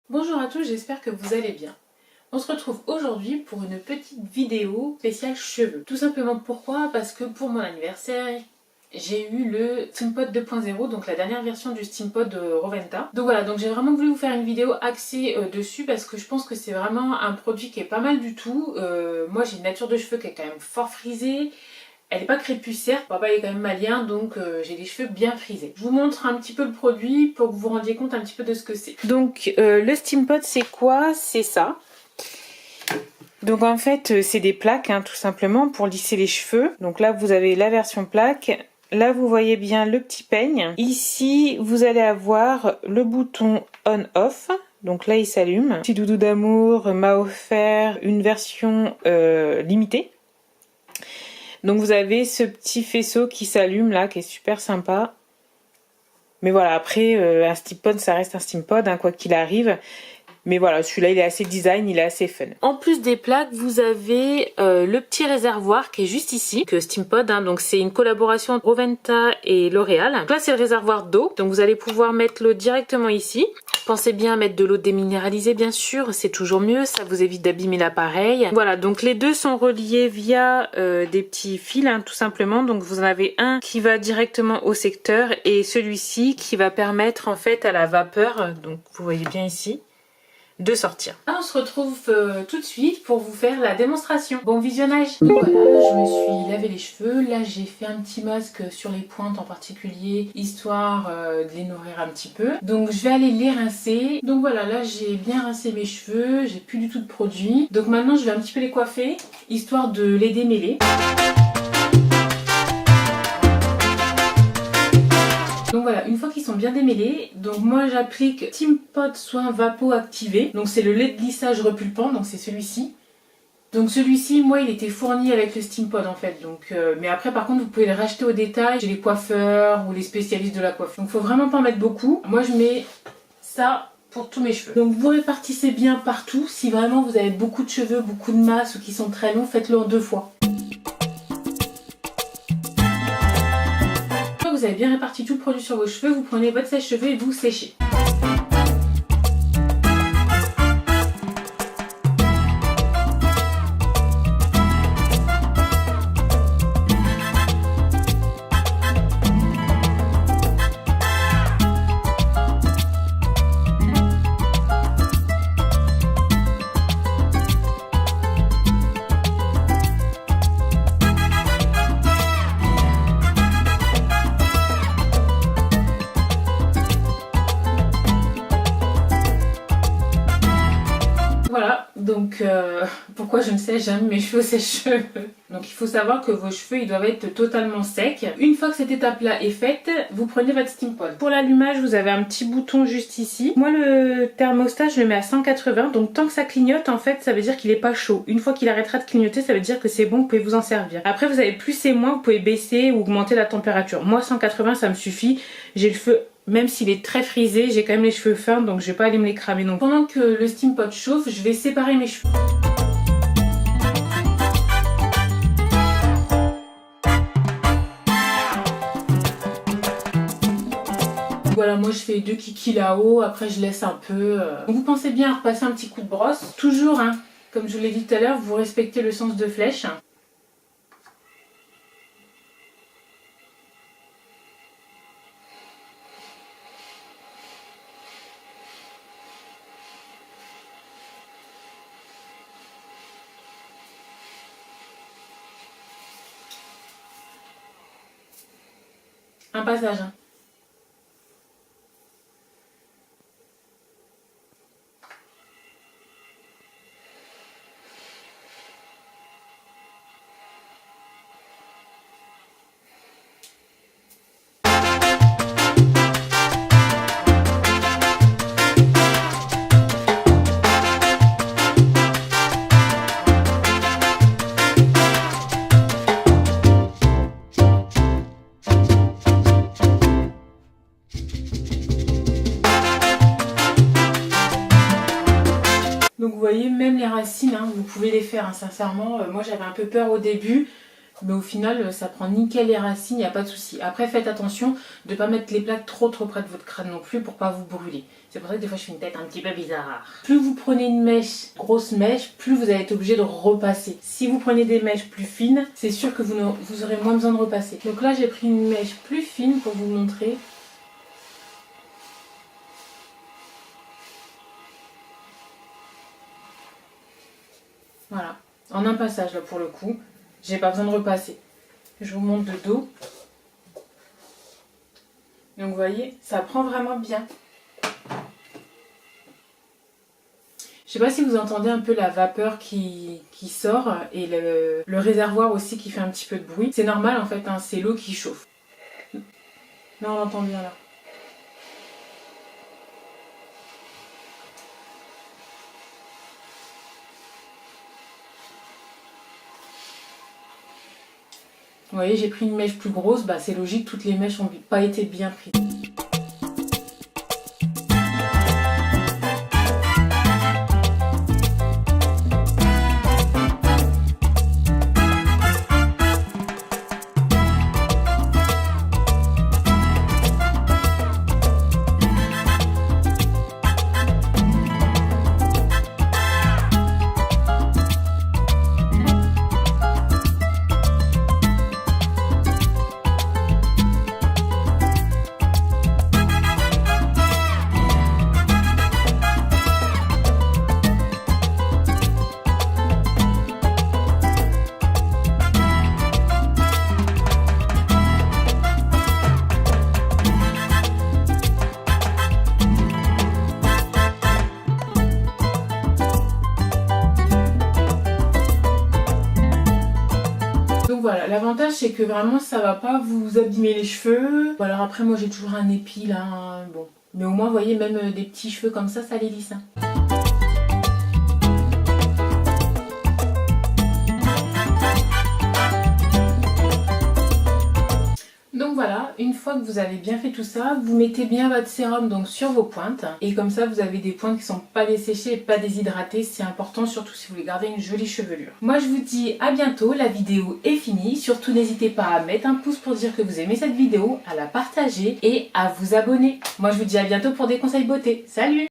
Bonjour à tous, j'espère que vous allez bien. On se retrouve aujourd'hui pour une petite vidéo spéciale cheveux. Tout simplement pourquoi? Parce que pour mon anniversaire, j'ai eu le Steampod 2.0, donc la dernière version du Steampod de Roventa. Donc voilà, donc j'ai vraiment voulu vous faire une vidéo axée dessus parce que je pense que c'est vraiment un produit qui est pas mal du tout. Moi j'ai une nature de cheveux qui est quand même fort frisée. Elle n'est pas crépuscère, papa est quand même malien, donc j'ai des cheveux bien frisés. Je vous montre un petit peu le produit pour que vous vous rendiez compte un petit peu de ce que c'est. Donc le Steampod c'est quoi? C'est ça. Donc en fait c'est des plaques tout simplement pour lisser les cheveux. Donc là vous avez la version plaque. Là vous voyez bien le petit peigne. Ici vous allez avoir le bouton on-off. Donc là il s'allume. Petit doudou d'amour m'a offert une version limitée. Donc vous avez ce petit faisceau qui s'allume là, qui est super sympa. Mais voilà, après, un Steampod, ça reste un Steampod, quoi qu'il arrive. Mais voilà, celui-là, il est assez design, il est assez fun. En plus des plaques, vous avez le petit réservoir qui est juste ici, que Steampod. Donc c'est une collaboration entre Roventa et L'Oréal. Donc là, c'est le réservoir d'eau. Donc vous allez pouvoir mettre l'eau directement ici. Pensez bien à mettre de l'eau déminéralisée, bien sûr. C'est toujours mieux, ça vous évite d'abîmer l'appareil. Voilà, donc les deux sont reliés via des petits fils, tout simplement. Donc vous en avez un qui va directement au secteur et celui-ci qui va permettre en fait à la vapeur, donc vous voyez bien ici, de sortir. Là, on se retrouve tout de suite pour vous faire la démonstration. Bon visionnage. Donc voilà, je me suis lavé les cheveux. Là, j'ai fait un petit masque sur les pointes en particulier, histoire de les nourrir un petit peu. Donc je vais aller les rincer. Donc voilà, là j'ai bien rincé mes cheveux, j'ai plus du tout de produit. Donc maintenant je vais un petit peu les coiffer, histoire de les démêler. Donc voilà, une fois qu'ils sont bien démêlés, donc moi j'applique Steampod Soin Vapo Activé. Donc c'est le lait de lissage repulpant, donc c'est celui-ci. Donc celui-ci, moi il était fourni avec le Steampod en fait. Donc, mais après par contre vous pouvez le racheter au détail chez les coiffeurs ou les spécialistes de la coiffure. Donc faut vraiment pas en mettre beaucoup. Moi je mets ça pour tous mes cheveux. Donc vous répartissez bien partout. Si vraiment vous avez beaucoup de cheveux, beaucoup de masse ou qui sont très longs, faites-le en 2 fois. Vous avez bien réparti tout le produit sur vos cheveux, vous prenez votre sèche-cheveux et vous séchez. Voilà, donc pourquoi je ne sèche jamais mes cheveux sèche-cheveux. Donc il faut savoir que vos cheveux ils doivent être totalement secs. Une fois que cette étape-là est faite, vous prenez votre Steampod. Pour l'allumage, vous avez un petit bouton juste ici. Moi le thermostat, je le mets à 180, donc tant que ça clignote, en fait, ça veut dire qu'il n'est pas chaud. Une fois qu'il arrêtera de clignoter, ça veut dire que c'est bon, vous pouvez vous en servir. Après, vous avez plus et moins, vous pouvez baisser ou augmenter la température. Moi 180, ça me suffit. J'ai le feu... Même s'il est très frisé, j'ai quand même les cheveux fins, donc je vais pas aller me les cramer. Donc pendant que le Steampod chauffe, je vais séparer mes cheveux. Voilà, moi je fais 2 kikis là-haut, après je laisse un peu. Vous pensez bien à repasser un petit coup de brosse. Toujours, comme je vous l'ai dit tout à l'heure, vous respectez le sens de flèche. Un passage. Donc vous voyez, même les racines, vous pouvez les faire, sincèrement. Moi j'avais un peu peur au début. Mais au final, ça prend nickel les racines, il n'y a pas de souci. Après, faites attention de ne pas mettre les plaques trop près de votre crâne non plus pour pas vous brûler. C'est pour ça que des fois, je fais une tête un petit peu bizarre. Plus vous prenez une mèche, grosse mèche, plus vous allez être obligé de repasser. Si vous prenez des mèches plus fines, c'est sûr que vous aurez moins besoin de repasser. Donc là, j'ai pris une mèche plus fine pour vous montrer. Voilà, en un passage là pour le coup. J'ai pas besoin de repasser. Je vous montre de dos. Donc vous voyez, ça prend vraiment bien. Je sais pas si vous entendez un peu la vapeur qui sort et le réservoir aussi qui fait un petit peu de bruit. C'est normal en fait, hein, c'est l'eau qui chauffe. Là on entend bien là. Vous voyez, j'ai pris une mèche plus grosse, bah c'est logique, toutes les mèches n'ont pas été bien prises. Donc voilà, l'avantage c'est que vraiment ça va pas vous abîmer les cheveux. Bon, alors après moi j'ai toujours un épi là, hein, bon. Mais au moins vous voyez même des petits cheveux comme ça les lisse. Hein. Donc voilà, une fois que vous avez bien fait tout ça, vous mettez bien votre sérum donc sur vos pointes. Et comme ça, vous avez des pointes qui sont pas desséchées et pas déshydratées. C'est important, surtout si vous voulez garder une jolie chevelure. Moi, je vous dis à bientôt. La vidéo est finie. Surtout, n'hésitez pas à mettre un pouce pour dire que vous aimez cette vidéo, à la partager et à vous abonner. Moi, je vous dis à bientôt pour des conseils beauté. Salut!